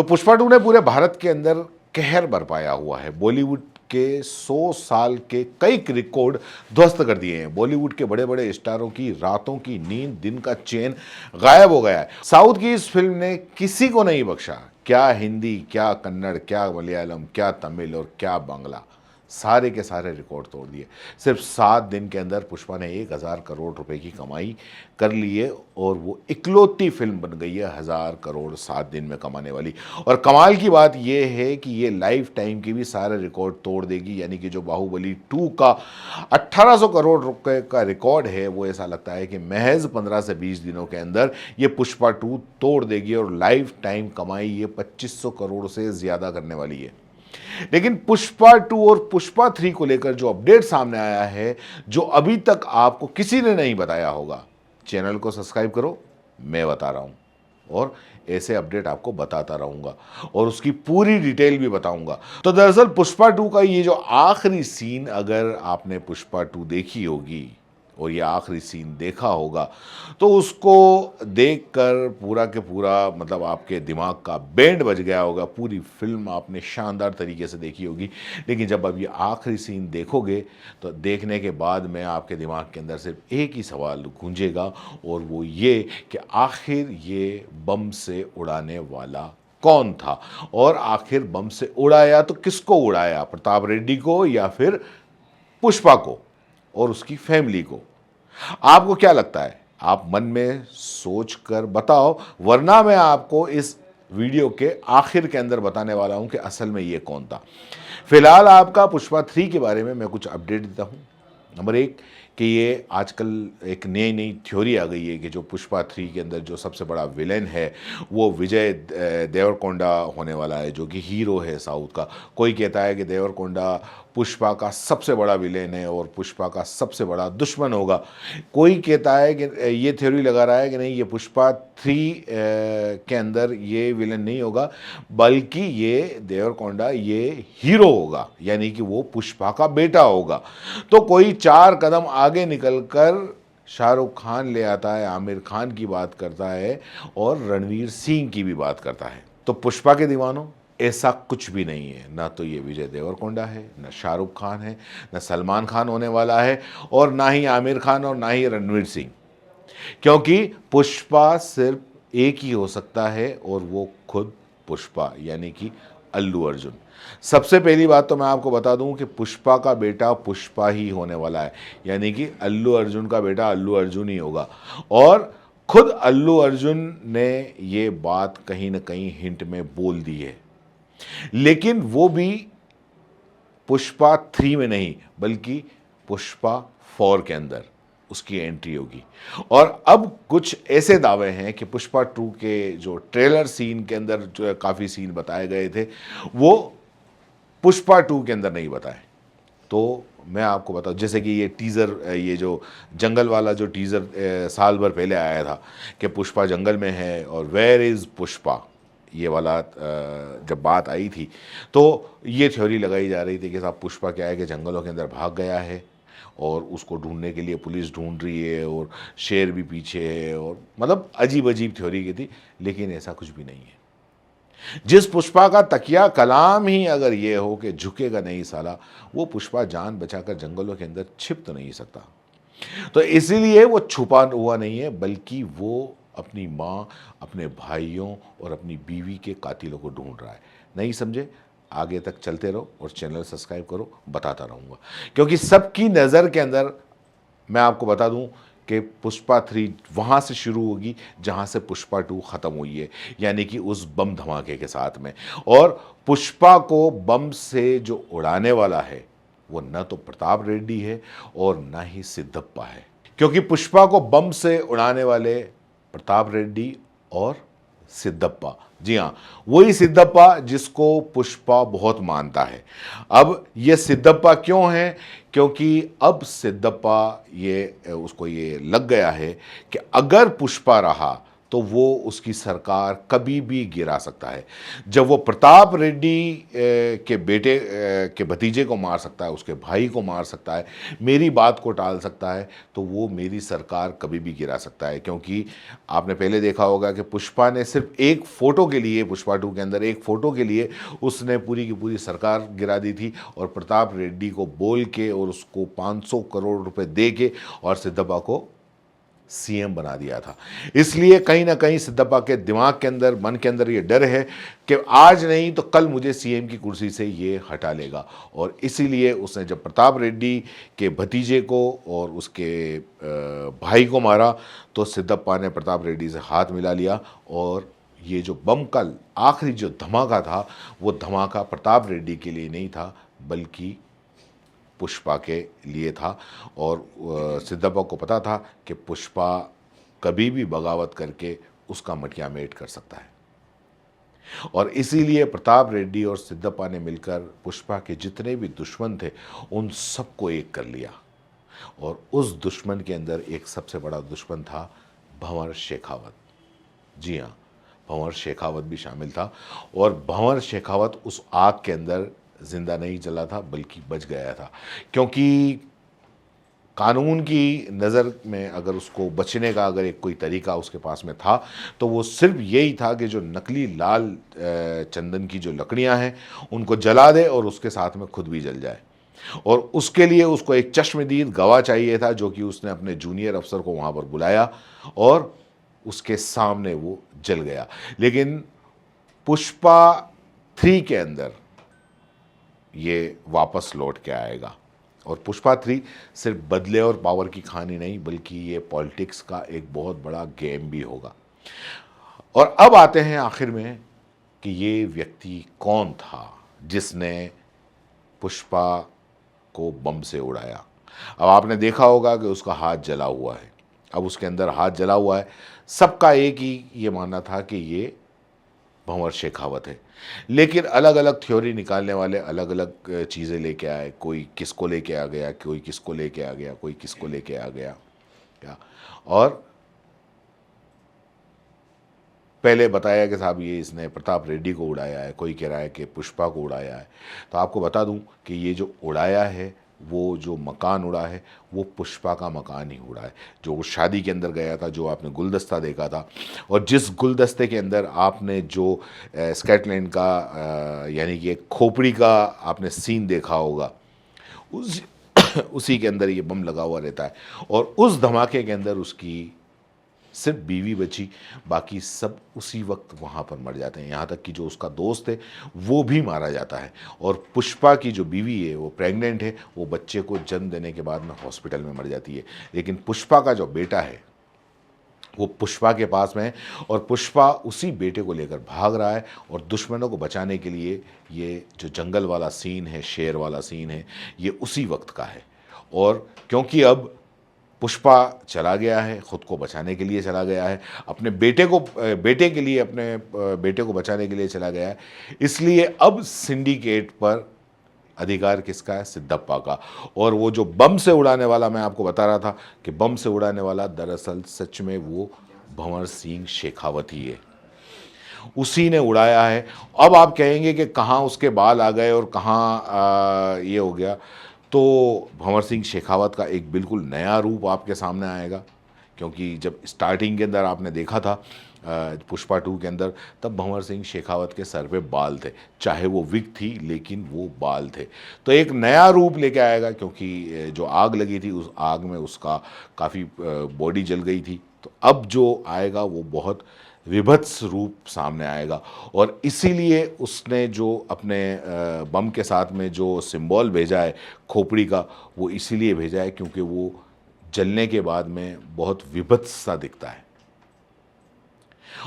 तो पुष्पा 2 ने पूरे भारत के अंदर कहर बरपाया हुआ है। बॉलीवुड के 100 साल के कई रिकॉर्ड ध्वस्त कर दिए हैं। बॉलीवुड के बड़े बड़े स्टारों की रातों की नींद, दिन का चैन गायब हो गया है। साउथ की इस फिल्म ने किसी को नहीं बख्शा। क्या हिंदी, क्या कन्नड़, क्या मलयालम, क्या तमिल और क्या बांग्ला, सारे के सारे रिकॉर्ड तोड़ दिए। सिर्फ 7 दिन के अंदर पुष्पा ने 1000 करोड़ रुपए की कमाई कर ली है और वो इकलौती फिल्म बन गई है 1000 करोड़ 7 दिन में कमाने वाली। और कमाल की बात यह है कि ये लाइफ टाइम की भी सारे रिकॉर्ड तोड़ देगी। यानी कि जो बाहुबली 2 का 1800 करोड़ रुपए का रिकॉर्ड है, वो ऐसा लगता है कि महज 15 से 20 दिनों के अंदर ये पुष्पा 2 तोड़ देगी और लाइफ टाइम कमाई ये 2500 करोड़ से ज़्यादा करने वाली है। लेकिन पुष्पा 2 और पुष्पा 3 को लेकर जो अपडेट सामने आया है, जो अभी तक आपको किसी ने नहीं बताया होगा, चैनल को सब्सक्राइब करो, मैं बता रहा हूं और ऐसे अपडेट आपको बताता रहूंगा और उसकी पूरी डिटेल भी बताऊंगा। तो दरअसल पुष्पा 2 का ये जो आखिरी सीन, अगर आपने पुष्पा 2 देखी होगी और ये आखिरी सीन देखा होगा, तो उसको देखकर पूरा के पूरा मतलब आपके दिमाग का बैंड बज गया होगा। पूरी फिल्म आपने शानदार तरीके से देखी होगी। लेकिन जब अब ये आखिरी सीन देखोगे, तो देखने के बाद में आपके दिमाग के अंदर सिर्फ एक ही सवाल गूंजेगा और वो ये कि आखिर ये बम से उड़ाने वाला कौन था और आखिर बम से उड़ाया तो किसको उड़ाया, प्रताप रेड्डी को या फिर पुष्पा को और उसकी फैमिली को। आपको क्या लगता है? आप मन में सोच कर बताओ, वरना मैं आपको इस वीडियो के आखिर के अंदर बताने वाला हूं कि असल में ये कौन था। फिलहाल आपका पुष्पा 3 के बारे में मैं कुछ अपडेट देता हूं। नंबर 1 कि ये आजकल एक नई नई थ्योरी आ गई है कि जो पुष्पा 3 के अंदर जो सबसे बड़ा विलेन है वो विजय देवरकोंडा होने वाला है, जो कि हीरो है साउथ का। कोई कहता है कि देवरकोंडा पुष्पा का सबसे बड़ा विलेन है और पुष्पा का सबसे बड़ा दुश्मन होगा। कोई कहता है कि ये थ्योरी लगा रहा है कि नहीं, ये पुष्पा 3 के अंदर ये विलेन नहीं होगा, बल्कि ये देवरकोंडा ये हीरो होगा, यानी कि वो पुष्पा का बेटा होगा। तो कोई 4 कदम आगे निकलकर शाहरुख खान ले आता है, आमिर खान की बात करता है और रणवीर सिंह की भी बात करता है। तो पुष्पा के दीवानों, ऐसा कुछ भी नहीं है। ना तो ये विजय देवरकोंडा है, ना शाहरुख खान है, ना सलमान खान होने वाला है और ना ही आमिर खान और ना ही रणवीर सिंह। क्योंकि पुष्पा सिर्फ एक ही हो सकता है और वो खुद पुष्पा, यानी कि अल्लू अर्जुन। सबसे पहली बात तो मैं आपको बता दूं कि पुष्पा का बेटा पुष्पा ही होने वाला है, यानी कि अल्लू अर्जुन का बेटा अल्लू अर्जुन ही होगा। और खुद अल्लू अर्जुन ने ये बात कहीं ना कहीं हिंट में बोल दी है, लेकिन वो भी पुष्पा 3 में नहीं, बल्कि पुष्पा 4 के अंदर उसकी एंट्री होगी। और अब कुछ ऐसे दावे हैं कि पुष्पा 2 के जो ट्रेलर सीन के अंदर जो काफ़ी सीन बताए गए थे, वो पुष्पा 2 के अंदर नहीं बताए। तो मैं आपको बताऊं, जैसे कि ये टीज़र, ये जो जंगल वाला जो टीज़र साल भर पहले आया था कि पुष्पा जंगल में है और वेयर इज़ पुष्पा, ये वाला जब बात आई थी तो ये थ्योरी लगाई जा रही थी कि साहब पुष्पा क्या है कि जंगलों के अंदर भाग गया है और उसको ढूंढने के लिए पुलिस ढूंढ रही है और शेर भी पीछे है, और मतलब अजीब अजीब थ्योरी की थी। लेकिन ऐसा कुछ भी नहीं है। जिस पुष्पा का तकिया कलाम ही अगर ये हो कि झुकेगा नहीं साला, वो पुष्पा जान बचाकर जंगलों के अंदर छिप तो नहीं सकता। तो इसीलिए वो छुपा हुआ नहीं है, बल्कि वो अपनी माँ, अपने भाइयों और अपनी बीवी के कातिलों को ढूंढ रहा है। नहीं समझे? आगे तक चलते रहो और चैनल सब्सक्राइब करो, बताता रहूँगा। क्योंकि सबकी नज़र के अंदर मैं आपको बता दूं कि पुष्पा 3 वहाँ से शुरू होगी जहाँ से पुष्पा 2 ख़त्म हुई है, यानी कि उस बम धमाके के साथ में। और पुष्पा को बम से जो उड़ाने वाला है वो न तो प्रताप रेड्डी है और ना ही सिद्धप्पा है, क्योंकि पुष्पा को बम से उड़ाने वाले प्रताप रेड्डी और सिद्धप्पा, जी हाँ, वही सिद्धप्पा जिसको पुष्पा बहुत मानता है। अब ये सिद्धप्पा क्यों है? क्योंकि अब सिद्धप्पा ये उसको ये लग गया है कि अगर पुष्पा रहा तो वो उसकी सरकार कभी भी गिरा सकता है। जब वो प्रताप रेड्डी के बेटे के भतीजे को मार सकता है, उसके भाई को मार सकता है, मेरी बात को टाल सकता है, तो वो मेरी सरकार कभी भी गिरा सकता है। क्योंकि आपने पहले देखा होगा कि पुष्पा ने सिर्फ एक फ़ोटो के लिए, पुष्पा 2 के अंदर एक फ़ोटो के लिए उसने पूरी की पूरी सरकार गिरा दी थी, और प्रताप रेड्डी को बोल के और उसको 500 करोड़ रुपए दे के और सिद्धप्पा को सीएम बना दिया था। इसलिए कहीं ना कहीं सिद्धप्पा के दिमाग के अंदर, मन के अंदर ये डर है कि आज नहीं तो कल मुझे सीएम की कुर्सी से ये हटा लेगा, और इसीलिए उसने जब प्रताप रेड्डी के भतीजे को और उसके भाई को मारा तो सिद्धप्पा ने प्रताप रेड्डी से हाथ मिला लिया, और ये जो बम का आखिरी जो धमाका था वो धमाका प्रताप रेड्डी के लिए नहीं था बल्कि पुष्पा के लिए था। और सिद्धप्पा को पता था कि पुष्पा कभी भी बगावत करके उसका मटिया मेट कर सकता है, और इसीलिए प्रताप रेड्डी और सिद्धप्पा ने मिलकर पुष्पा के जितने भी दुश्मन थे उन सबको एक कर लिया। और उस दुश्मन के अंदर एक सबसे बड़ा दुश्मन था भंवर शेखावत। जी हाँ, भंवर शेखावत भी शामिल था, और भंवर शेखावत उस आग के अंदर जिंदा नहीं जला था बल्कि बच गया था। क्योंकि कानून की नज़र में अगर उसको बचने का अगर एक कोई तरीका उसके पास में था तो वो सिर्फ यही था कि जो नकली लाल चंदन की जो लकड़ियां हैं उनको जला दे और उसके साथ में खुद भी जल जाए। और उसके लिए उसको एक चश्मदीद गवाह चाहिए था, जो कि उसने अपने जूनियर अफसर को वहाँ पर बुलाया और उसके सामने वो जल गया। लेकिन पुष्पा 3 के अंदर ये वापस लौट के आएगा, और पुष्पा 3 सिर्फ बदले और पावर की कहानी नहीं बल्कि ये पॉलिटिक्स का एक बहुत बड़ा गेम भी होगा। और अब आते हैं आखिर में कि ये व्यक्ति कौन था जिसने पुष्पा को बम से उड़ाया। अब आपने देखा होगा कि उसका हाथ जला हुआ है, अब उसके अंदर हाथ जला हुआ है। सबका एक ही ये मानना था कि ये भंवर शेखावत है, लेकिन अलग अलग थ्योरी निकालने वाले अलग अलग चीज़ें लेके आए। कोई किसको लेके आ गया, कोई किसको लेके आ गया, कोई किसको लेके आ गया क्या। और पहले बताया कि साहब ये इसने प्रताप रेड्डी को उड़ाया है, कोई कह रहा है कि पुष्पा को उड़ाया है। तो आपको बता दूं कि ये जो उड़ाया है, वो जो मकान उड़ा है वो पुष्पा का मकान ही उड़ा है। जो वो शादी के अंदर गया था, जो आपने गुलदस्ता देखा था, और जिस गुलदस्ते के अंदर आपने जो स्कॉटलैंड का यानी कि एक खोपड़ी का आपने सीन देखा होगा, उस उसी के अंदर ये बम लगा हुआ रहता है। और उस धमाके के अंदर उसकी सिर्फ बीवी बची, बाकी सब उसी वक्त वहाँ पर मर जाते हैं। यहाँ तक कि जो उसका दोस्त है वो भी मारा जाता है। और पुष्पा की जो बीवी है वो प्रेग्नेंट है, वो बच्चे को जन्म देने के बाद में हॉस्पिटल में मर जाती है। लेकिन पुष्पा का जो बेटा है वो पुष्पा के पास में है, और पुष्पा उसी बेटे को लेकर भाग रहा है। और दुश्मनों को बचाने के लिए ये जो जंगल वाला सीन है, शेर वाला सीन है, ये उसी वक्त का है। और क्योंकि अब पुष्पा चला गया है, खुद को बचाने के लिए चला गया है, अपने बेटे के लिए, अपने बेटे को बचाने के लिए चला गया है, इसलिए अब सिंडिकेट पर अधिकार किसका है? सिद्धप्पा का। और वो जो बम से उड़ाने वाला, मैं आपको बता रहा था कि बम से उड़ाने वाला दरअसल सच में वो भंवर सिंह शेखावत ही है, उसी ने उड़ाया है। अब आप कहेंगे कि कहाँ उसके बाल आ गए और कहाँ ये हो गया, तो भंवर सिंह शेखावत का एक बिल्कुल नया रूप आपके सामने आएगा। क्योंकि जब स्टार्टिंग के अंदर आपने देखा था पुष्पा 2 के अंदर, तब भंवर सिंह शेखावत के सर पे बाल थे, चाहे वो विग थी लेकिन वो बाल थे। तो एक नया रूप लेके आएगा, क्योंकि जो आग लगी थी उस आग में उसका काफ़ी बॉडी जल गई थी। तो अब जो आएगा वो बहुत विभत्स रूप सामने आएगा। और इसीलिए उसने जो अपने बम के साथ में जो सिंबल भेजा है खोपड़ी का, वो इसीलिए भेजा है क्योंकि वो जलने के बाद में बहुत विभत्स सा दिखता है।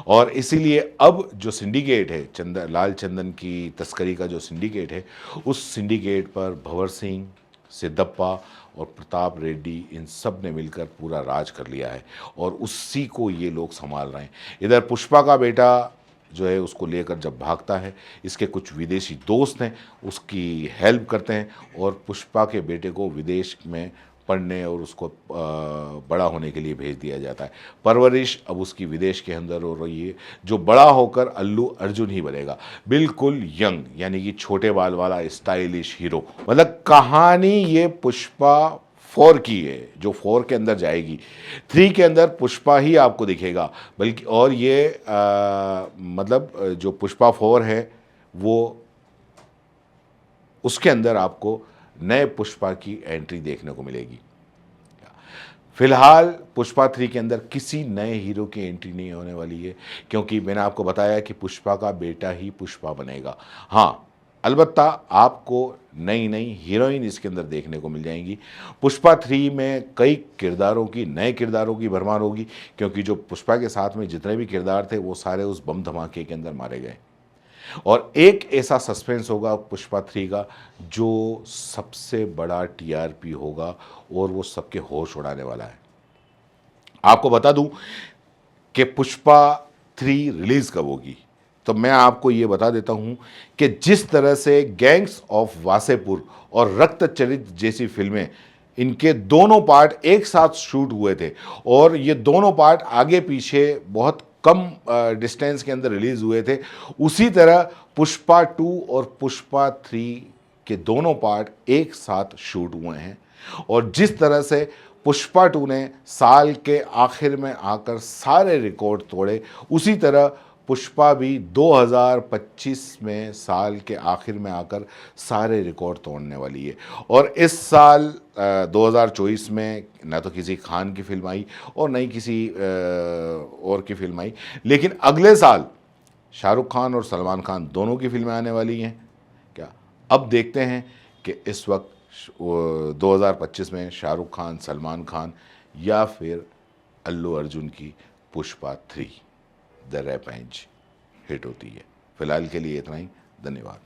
और इसीलिए अब जो सिंडिकेट है, लाल चंदन की तस्करी का जो सिंडिकेट है, उस सिंडिकेट पर भंवर सिंह, सिद्धप्पा और प्रताप रेड्डी, इन सब ने मिलकर पूरा राज कर लिया है, और उसी को ये लोग संभाल रहे हैं। इधर पुष्पा का बेटा जो है उसको लेकर जब भागता है, इसके कुछ विदेशी दोस्त हैं उसकी हेल्प करते हैं, और पुष्पा के बेटे को विदेश में पढ़ने और उसको बड़ा होने के लिए भेज दिया जाता है। परवरिश अब उसकी विदेश के अंदर हो रही है, जो बड़ा होकर अल्लू अर्जुन ही बनेगा, बिल्कुल यंग, यानी कि छोटे बाल वाला स्टाइलिश हीरो। मतलब कहानी ये पुष्पा 4 की है, जो 4 के अंदर जाएगी। 3 के अंदर पुष्पा ही आपको दिखेगा, बल्कि और ये मतलब जो पुष्पा 4 है वो उसके अंदर आपको नए पुष्पा की एंट्री देखने को मिलेगी। फिलहाल पुष्पा 3 के अंदर किसी नए हीरो की एंट्री नहीं होने वाली है, क्योंकि मैंने आपको बताया कि पुष्पा का बेटा ही पुष्पा बनेगा। हाँ, अलबत्ता आपको नई नई हीरोइन इसके अंदर देखने को मिल जाएंगी। पुष्पा 3 में कई किरदारों की, नए किरदारों की भरमार होगी, क्योंकि जो पुष्पा के साथ में जितने भी किरदार थे वो सारे उस बम धमाके के अंदर मारे गए। और एक ऐसा सस्पेंस होगा पुष्पा 3 का जो सबसे बड़ा टीआरपी होगा और वो सबके होश उड़ाने वाला है। आपको बता दूं कि पुष्पा 3 रिलीज कब होगी, तो मैं आपको ये बता देता हूं कि जिस तरह से गैंग्स ऑफ वासेपुर और रक्तचरित जैसी फिल्में, इनके दोनों पार्ट एक साथ शूट हुए थे और ये दोनों पार्ट आगे पीछे बहुत कम डिस्टेंस के अंदर रिलीज हुए थे, उसी तरह पुष्पा 2 और पुष्पा 3 के दोनों पार्ट एक साथ शूट हुए हैं। और जिस तरह से पुष्पा 2 ने साल के आखिर में आकर सारे रिकॉर्ड तोड़े, उसी तरह पुष्पा भी 2025 में साल के आखिर में आकर सारे रिकॉर्ड तोड़ने वाली है। और इस साल 2024 में ना तो किसी खान की फिल्म आई और ना ही किसी और की फिल्म आई, लेकिन अगले साल शाहरुख खान और सलमान खान दोनों की फिल्में आने वाली हैं। क्या अब देखते हैं कि इस वक्त 2025 में शाहरुख खान, सलमान खान या फिर अल्लू अर्जुन की पुष्पा 3 द रेवेंज हिट होती है। फिलहाल के लिए इतना ही, धन्यवाद।